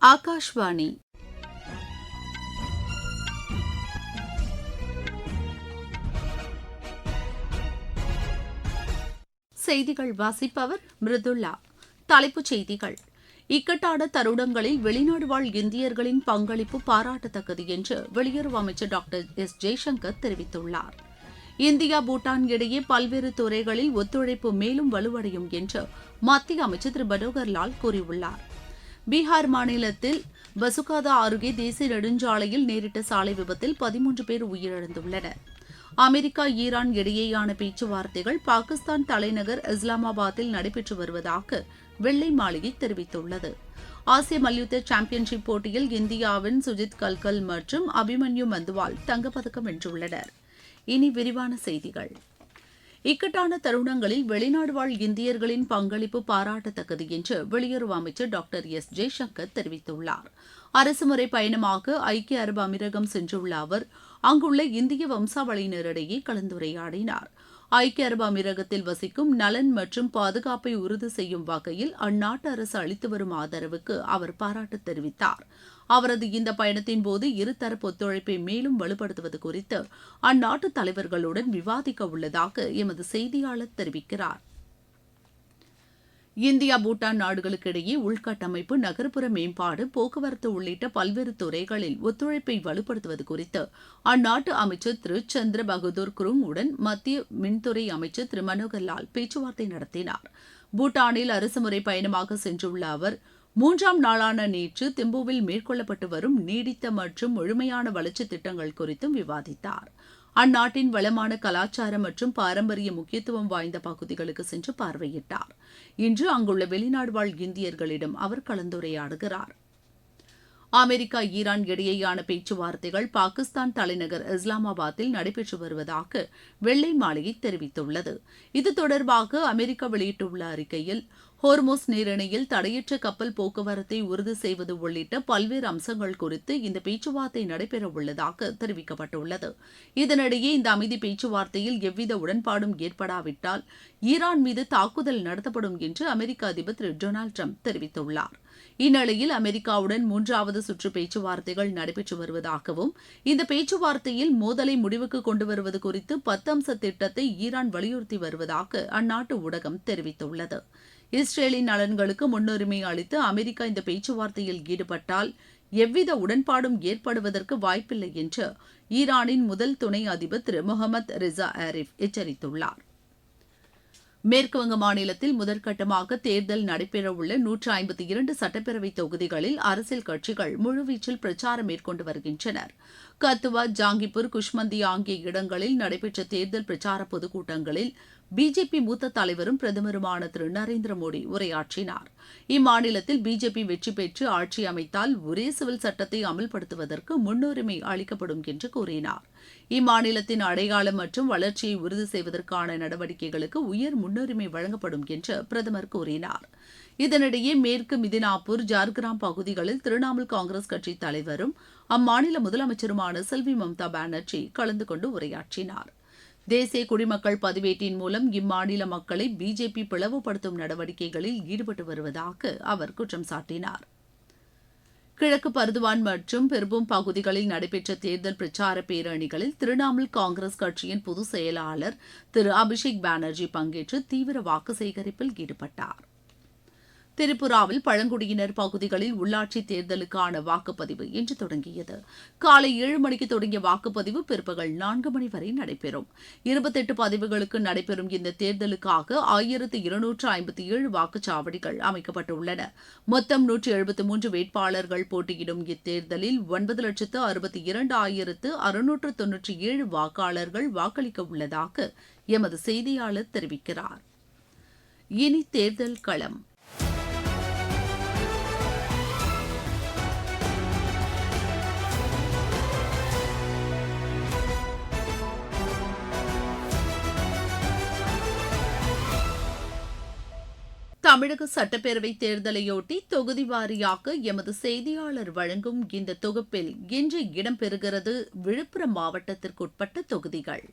ஆகாஷ்வாணி செய்திகள் வாசிப்பவர் மிருதுல்லா. தலைப்புச் செய்திகள்: இக்கட்டான தருணங்களில் வெளிநாடு வாழ் இந்தியர்களின் பங்களிப்பு பாராட்டத்தக்கது என்று வெளியுறவு அமைச்சர் டாக்டர் எஸ். ஜெய்சங்கர் தெரிவித்துள்ளார். இந்தியா பூட்டான் இடையே பல்வேறு துறைகளில் ஒத்துழைப்பு மேலும் வலுவடையும் என்று மத்திய அமைச்சர் திரு மனோகர் லால் கூறியுள்ளார். பீகார் மாநிலத்தில் பசுகாதா அருகே தேசிய நெடுஞ்சாலையில் நேரிட்ட சாலை விபத்தில் 13 பேர் உயிரிழந்துள்ளனர். அமெரிக்கா ஈரான் இடையேயான பேச்சுவார்த்தைகள் பாகிஸ்தான் தலைநகர் இஸ்லாமாபாத்தில் நடைபெற்று வருவதாக வெள்ளை மாளிகை தெரிவித்துள்ளது. ஆசிய மல்யுத்த சாம்பியன்ஷிப் போட்டியில் இந்தியாவின் சுஜித் கல்கல் மற்றும் அபிமன்யு மந்துவால் தங்கப்பதக்கம் வென்றுள்ளனர். இனி விரிவான செய்திகள். இக்கட்டான தருணங்களில் வெளிநாடு வாழ் இந்தியர்களின் பங்களிப்பு பாராட்டத்தக்கது என்று வெளியுறவு அமைச்சர் டாக்டர் எஸ். ஜெய்சங்கர் தெரிவித்துள்ளார். அரசுமுறை பயணமாக ஐக்கிய அரபு அமீரகம் சென்றுள்ள அவர் அங்குள்ள இந்திய வம்சாவளியினரிடையே கலந்துரையாடினார். ஐக்கிய அரபு அமீரகத்தில் வசிக்கும் நலன் மற்றும் பாதுகாப்பை உறுதி செய்யும் வகையில் அந்நாட்டு அரசு அளித்து வரும் ஆதரவுக்கு அவர் பாராட்டு தெரிவித்தார். அவரது இந்த பயணத்தின்போது இருதரப்பு ஒத்துழைப்பை மேலும் வலுப்படுத்துவது குறித்து அந்நாட்டு தலைவர்களுடன் விவாதிக்க உள்ளதாக எமது செய்தியாளர் தெரிவிக்கிறார். இந்தியா பூட்டான் நாடுகளுக்கிடையே உள்கட்டமைப்பு, நகர்ப்புற மேம்பாடு, போக்குவரத்து உள்ளிட்ட பல்வேறு துறைகளில் ஒத்துழைப்பை வலுப்படுத்துவது குறித்து அந்நாட்டு அமைச்சர் திரு சந்திர பகதூர் குருங் உடன் மத்திய மின்துறை அமைச்சர் திரு மனோகர் லால் பேச்சுவார்த்தை நடத்தினார். பூட்டானில் அரசுமுறை பயணமாக சென்றுள்ள அவர் 3ஆம் நாளான நேற்று திம்புவில் மேற்கொள்ளப்பட்டு வரும் நீடித்த மற்றும் முழுமையான வளர்ச்சித் திட்டங்கள் குறித்தும் விவாதித்தார். அந்நாட்டின் வளமான கலாச்சாரம் மற்றும் பாரம்பரிய முக்கியத்துவம் வாய்ந்த பகுதிகளுக்கு சென்று பார்வையிட்டார். இன்று அங்குள்ள வெளிநாடு வாழ் இந்தியர்களிடம் அவர் கலந்துரையாடுகிறார். அமெரிக்கா ஈரான் இடையேயான பேச்சுவார்த்தைகள் பாகிஸ்தான் தலைநகர் இஸ்லாமாபாத்தில் நடைபெற்று வருவதாக வெள்ளை மாளிகை தெரிவித்துள்ளது. இது தொடர்பாக அமெரிக்கா வெளியிட்டுள்ள அறிக்கையில், ஹோர்முஸ் நீரிணையில் தடையற்ற கப்பல் போக்குவரத்தை உறுதி செய்வது உள்ளிட்ட பல்வேறு அம்சங்கள் குறித்து இந்த பேச்சுவார்த்தை நடைபெறவுள்ளதாக தெரிவிக்கப்பட்டுள்ளது. இதனிடையே இந்த அமைதி பேச்சுவார்த்தையில் எவ்வித உடன்பாடும் ஏற்படாவிட்டால் ஈரான் மீது தாக்குதல் நடத்தப்படும் என்று அமெரிக்க அதிபர் திரு டொனால்டு டிரம்ப் தெரிவித்துள்ளார். இந்நிலையில் அமெரிக்காவுடன் 3வது சுற்று பேச்சுவார்த்தைகள் நடைபெற்று வருவதாகவும் இந்த பேச்சுவார்த்தையில் மோதலை முடிவுக்கு கொண்டு வருவது குறித்து 10 அம்ச திட்டத்தை ஈரான் வலியுறுத்தி வருவதாக அந்நாட்டு ஊடகம் தெரிவித்துள்ளது. இஸ்ரேலின் நலன்களுக்கு முன்னுரிமை அளித்து அமெரிக்கா இந்த பேச்சுவார்த்தையில் ஈடுபட்டால் எவ்வித உடன்பாடும் ஏற்படுவதற்கு வாய்ப்பில்லை என்று ஈரானின் முதல் துணை அதிபர் திரு முகமது ரிசா ஆரிஃப் எச்சரித்துள்ளார். மேற்குவங்க மாநிலத்தில் முதற்கட்டமாக தேர்தல் நடைபெறவுள்ள 152 சட்டப்பேரவை தொகுதிகளில் அரசியல் கட்சிகள் முழுவீச்சில் பிரச்சாரம் மேற்கொண்டு வருகின்றனர். கத்துவா, ஜாங்கிப்பூர், குஷ்மந்தி ஆகிய இடங்களில் நடைபெற்ற தேர்தல் பிரச்சார பொதுக்கூட்டங்களில் பிஜேபி மூத்த தலைவரும் பிரதமருமான திரு நரேந்திர மோடி உரையாற்றினார். இம்மாநிலத்தில் பிஜேபி வெற்றி பெற்று ஆட்சி அமைத்தால் ஒரே சிவில் சட்டத்தை அமல்படுத்துவதற்கு முன்னுரிமை அளிக்கப்படும் என்று கூறினார். இம்மாநிலத்தின் அடையாளம் மற்றும் வளர்ச்சியை உறுதி செய்வதற்கான நடவடிக்கைகளுக்கு உயர் முன்னுரிமை வழங்கப்படும் என்று பிரதமர் கூறினார். இதனிடையே மேற்கு மிதினாப்பூர், ஜார்கிராம் பகுதிகளில் திரிணாமுல் காங்கிரஸ் கட்சி தலைவரும் அம்மாநில முதலமைச்சருமான செல்வி மம்தா பானர்ஜி கலந்து கொண்டு உரையாற்றினார். தேசிய குடிமக்கள் பதிவேட்டின் மூலம் இம்மாநில மக்களை பிஜேபி பிளவுபடுத்தும் நடவடிக்கைகளில் ஈடுபட்டு வருவதாக அவர் குற்றம் சாட்டினார். கிழக்கு பர்துவான் மற்றும் பெர்பூம் பகுதிகளில் நடைபெற்ற தேர்தல் பிரச்சார பேரணிகளில் திரிணாமுல் காங்கிரஸ் கட்சியின் பொதுச் செயலாளர் திரு அபிஷேக் பானர்ஜி பங்கேற்று தீவிர வாக்கு சேகரிப்பில் ஈடுபட்டார். திரிபுராவில் பழங்குடியினர் பகுதிகளில் உள்ளாட்சி தேர்தலுக்கான வாக்குப்பதிவு இன்று தொடங்கியது. காலை 7 மணிக்கு தொடங்கிய வாக்குப்பதிவு பிற்பகல் 4 மணி வரை நடைபெறும். 28 பதிவுகளுக்கு நடைபெறும் இந்த தேர்தலுக்காக 1257 வாக்குச்சாவடிகள் அமைக்கப்பட்டுள்ளன. மொத்தம் 173 வேட்பாளர்கள் போட்டியிடும் இத்தேர்தலில் 9,62,697 வாக்காளர்கள் வாக்களிக்க உள்ளதாக எமது செய்தியாளர் தெரிவிக்கிறார். இனி தேர்தல் களம். தமிழக சட்டப்பேரவை தேர்தலையொட்டி தொகுதி வாரியாக எமது செய்தியாளர் வழங்கும் இந்த தொகுப்பில் இன்று இடம்பெறுகிறது விழுப்புரம் மாவட்டத்திற்குட்பட்ட தொகுதிகள்.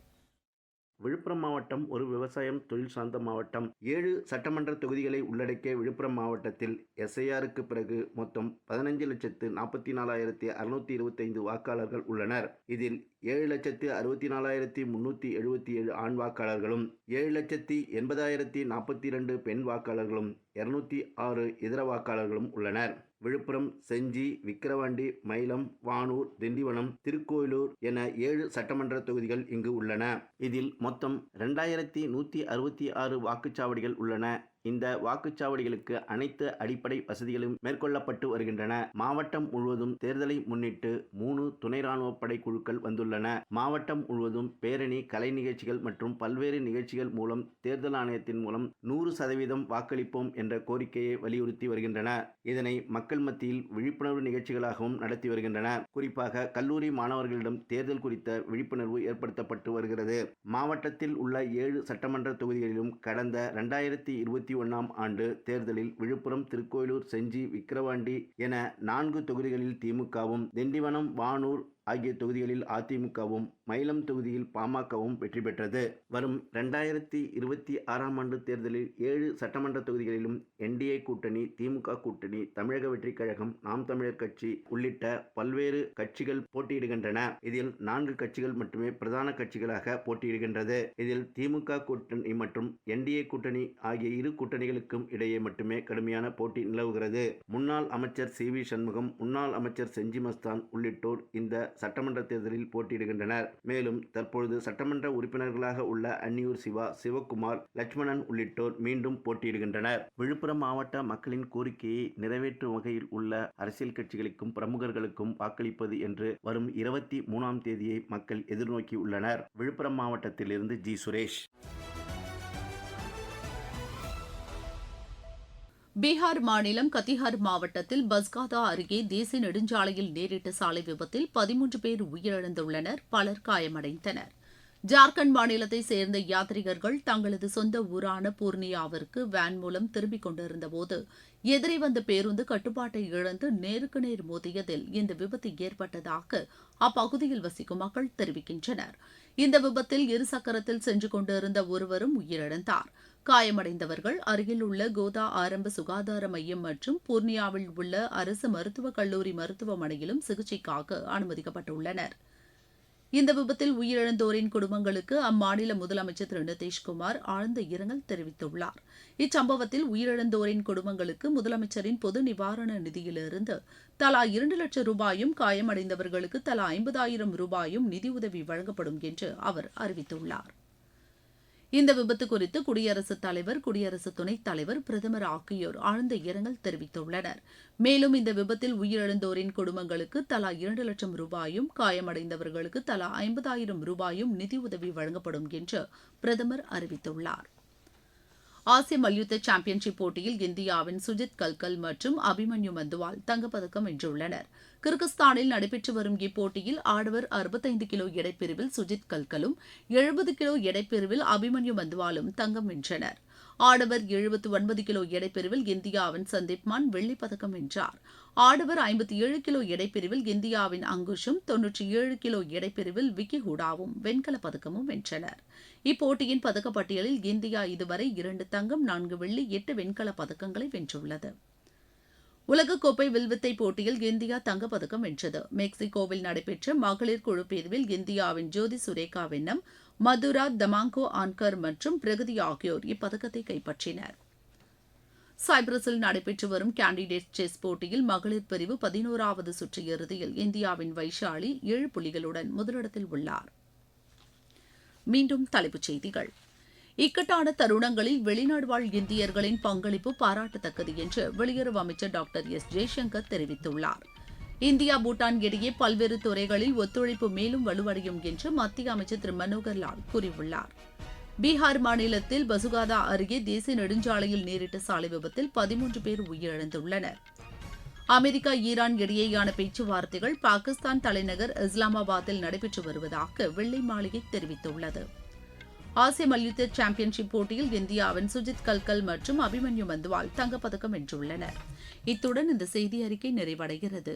விழுப்புரம் மாவட்டம் ஒரு விவசாயம் தொழில் சார்ந்த மாவட்டம். 7 சட்டமன்ற தொகுதிகளை உள்ளடக்கிய விழுப்புரம் மாவட்டத்தில் எஸ்ஐஆருக்கு பிறகு மொத்தம் 15,44,625 வாக்காளர்கள் உள்ளனர். இதில் 7,64,377 ஆண் வாக்காளர்களும் 7,80,042 பெண் வாக்காளர்களும் 206 இதர வாக்காளர்களும் உள்ளனர். விழுப்புரம், செஞ்சி, விக்கிரவாண்டி, மயிலம், வானூர், திண்டிவனம், திருக்கோயிலூர் என 7 சட்டமன்ற தொகுதிகள் இங்கு உள்ளன. இதில் மொத்தம் 2166 வாக்குச்சாவடிகள் உள்ளன. இந்த வாக்குச்சாவடிகளுக்கு அனைத்து அடிப்படை வசதிகளும் மேற்கொள்ளப்பட்டு வருகின்றன. மாவட்டம் முழுவதும் தேர்தலை முன்னிட்டு 3 துணை ராணுவ படை குழுக்கள் வந்துள்ளன. மாவட்டம் முழுவதும் பேரணி, கலை நிகழ்ச்சிகள் மற்றும் பல்வேறு நிகழ்ச்சிகள் மூலம் தேர்தல் ஆணையத்தின் மூலம் 100% வாக்களிப்போம் என்ற கோரிக்கையை வலியுறுத்தி வருகின்றன. இதனை மக்கள் மத்தியில் விழிப்புணர்வு நிகழ்ச்சிகளாகவும் நடத்தி வருகின்றன. குறிப்பாக கல்லூரி மாணவர்களிடம் தேர்தல் குறித்த விழிப்புணர்வு ஏற்படுத்தப்பட்டு வருகிறது. மாவட்டத்தில் உள்ள 7 சட்டமன்ற தொகுதிகளிலும் கடந்த 2021ஆம் ஆண்டு தேர்தலில் விழுப்புரம், திருக்கோயிலூர், செஞ்சி, விக்கிரவாண்டி என 4 தொகுதிகளில் திமுகவும், திண்டிவனம், வானூர் ஆகிய தொகுதிகளில் அதிமுகவும், மயிலம் தொகுதியில் பாமகவும் வெற்றி பெற்றது. வரும் 2026ஆம் ஆண்டு தேர்தலில் 7 சட்டமன்ற தொகுதிகளிலும் என்டிஏ கூட்டணி, திமுக கூட்டணி, தமிழக வெற்றிக் கழகம், நாம் தமிழர் கட்சி உள்ளிட்ட பல்வேறு கட்சிகள் போட்டியிடுகின்றன. இதில் 4 கட்சிகள் மட்டுமே பிரதான கட்சிகளாக போட்டியிடுகின்றது. இதில் திமுக கூட்டணி மற்றும் என்டிஏ கூட்டணி ஆகிய இரு கூட்டணிகளுக்கும் இடையே மட்டுமே கடுமையான போட்டி நிலவுகிறது. முன்னாள் அமைச்சர் சி.வி. சண்முகம், முன்னாள் அமைச்சர் செஞ்சி மஸ்தான் உள்ளிட்டோர் இந்த சட்டமன்ற தேர்தலில் போட்டியிடுகின்றனர். மேலும் தற்பொழுது சட்டமன்ற உறுப்பினர்களாக உள்ள அன்னியூர் சிவா, சிவக்குமார், லட்சுமணன் உள்ளிட்டோர் மீண்டும் போட்டியிடுகின்றனர். விழுப்புரம் மாவட்ட மக்களின் கோரிக்கையை நிறைவேற்றும் வகையில் உள்ள அரசியல் கட்சிகளுக்கும் பிரமுகர்களுக்கும் வாக்களிப்பது என்று வரும் 23ஆம் தேதியை மக்கள் எதிர்நோக்கி உள்ளனர். விழுப்புரம் மாவட்டத்திலிருந்து ஜி. சுரேஷ். பீகார் மாநிலம் கத்திஹார் மாவட்டத்தில் பஸ்காதா அருகே தேசிய நெடுஞ்சாலையில் நேரிட்ட சாலை விபத்தில் 13 பேர் உயிரிழந்துள்ளனர். பலர் காயமடைந்தனர். ஜார்க்கண்ட் மாநிலத்தைச் சேர்ந்த யாத்ரீகர்கள் தங்களது சொந்த ஊரான பூர்ணியாவிற்கு வேன் மூலம் திரும்பிக் கொண்டிருந்தபோது எதிரே வந்த பேருந்து கட்டுப்பாட்டை இழந்து நேருக்கு நேர் மோதியதில் இந்த விபத்து ஏற்பட்டதாக அப்பகுதியில் வசிக்கும் மக்கள் தெரிவிக்கின்றனர். இந்த விபத்தில் இருசக்கரத்தில் சென்று கொண்டிருந்த ஒருவரும் உயிரிழந்தார். காயமடைந்தவர்கள் அருகில் உள்ள கோதா ஆரம்ப சுகாதார மையம் மற்றும் பூர்ணியாவில் உள்ள அரசு மருத்துவக் கல்லூரி மருத்துவமனையிலும் சிகிச்சைக்காக அனுமதிக்கப்பட்டுள்ளனர். இந்த விபத்தில் உயிரிழந்தோரின் குடும்பங்களுக்கு அம்மாநில முதலமைச்சர் திரு நிதிஷ்குமார் ஆழ்ந்த இரங்கல் தெரிவித்துள்ளார். இச்சம்பவத்தில் உயிரிழந்தோரின் குடும்பங்களுக்கு முதலமைச்சரின் பொது நிவாரண நிதியிலிருந்து தலா 2 லட்சம் ரூபாயும், காயமடைந்தவர்களுக்கு தலா 50,000 ரூபாயும் நிதியுதவி வழங்கப்படும் என்று அவர் அறிவித்துள்ளார். இந்த விபத்து குறித்து குடியரசுத் தலைவர், குடியரசு துணைத் தலைவர், பிரதமர் ஆகியோர் ஆழ்ந்த இரங்கல் தெரிவித்துள்ளனர். மேலும் இந்த விபத்தில் உயிரிழந்தோரின் குடும்பங்களுக்கு தலா 2 லட்சம் ரூபாயும், காயமடைந்தவர்களுக்கு தலா 50,000 ரூபாயும் நிதியுதவி வழங்கப்படும் என்று பிரதமர் அறிவித்துள்ளார். ஆசிய மல்யுத்த சாம்பியன்ஷிப் போட்டியில் இந்தியாவின் சுஜித் கல்கல் மற்றும் அபிமன்யு மந்துவால் தங்கப்பதக்கம் வென்றுள்ளனர். கிர்கிஸ்தானில் நடைபெற்று வரும் இப்போட்டியில் ஆடவர் 65 கிலோ எடைப்பிரிவில் சுஜித் கல்கலும், 70 கிலோ எடைப்பிரிவில் அபிமன்யு மந்துவாலும் தங்கம் வென்றனர். ஆடவர் 79 கிலோ எடைப்பிரிவில் இந்தியாவின் சந்தீப் மான் வெள்ளிப்பதக்கம் வென்றார். ஆடவர் 57 கிலோ எடைப்பிரிவில் இந்தியாவின் அங்குஷும், 97 கிலோ எடைப்பிரிவில் விக்கி ஹூடாவும் வெண்கலப் பதக்கமும் வென்றனர். இப்போட்டியின் பதக்கப்பட்டியலில் இந்தியா இதுவரை 2 தங்கம், 4 வெள்ளி, 8 வெண்கலப் பதக்கங்களை வென்றுள்ளது. உலகக்கோப்பை வில்வித்தை போட்டியில் இந்தியா தங்கப்பதக்கம் வென்றது. மெக்சிகோவில் நடைபெற்ற மகளிர் குழு பிரிவில் இந்தியாவின் ஜோதி சுரேகா வென்னம், மதுரா தமாங்கோ ஆன்கர் மற்றும் பிரகதி ஆகியோர் இப்பதக்கத்தை கைப்பற்றினர். சைப்ரஸில் நடைபெற்று வரும் கேண்டிடேட் செஸ் போட்டியில் மகளிர் பிரிவு 11வது சுற்று இறுதியில் இந்தியாவின் வைஷாலி 7 புள்ளிகளுடன் முதலிடத்தில் உள்ளார். மீண்டும் தலைப்புச் செய்திகள். இக்கட்டான தருணங்களில் வெளிநாடு வாழ் இந்தியர்களின் பங்களிப்பு பாராட்டத்தக்கது என்று வெளியுறவு அமைச்சர் டாக்டர் எஸ். ஜெய்சங்கர் தெரிவித்துள்ளார். இந்தியா, பூட்டான் இடையே பல்வேறு துறைகளில் ஒத்துழைப்பு மேலும் வலுவடையும் என்று மத்திய அமைச்சர் திரு மனோகர் லால் கூறியுள்ளார். பீகார் மாநிலத்தில் பசுகாதா அருகே தேசிய நெடுஞ்சாலையில் நேரிட்ட சாலை விபத்தில் 13 பேர் உயிரிழந்துள்ளனர். அமெரிக்கா, ஈரான் இடையேயான பேச்சுவார்த்தைகள் பாகிஸ்தான் தலைநகர் இஸ்லாமாபாத்தில் நடைபெற்று வருவதாக வெள்ளை மாளிகை தெரிவித்துள்ளது. ஆசிய மல்யுத்த சாம்பியன்ஷிப் போட்டியில் இந்தியாவின் சுஜித் கல்கல் மற்றும் அபிமன்யு மந்துவால் தங்கப்பதக்கம் வென்றுள்ளனர். இத்துடன் இந்த செய்தி அறிக்கை நிறைவடைகிறது.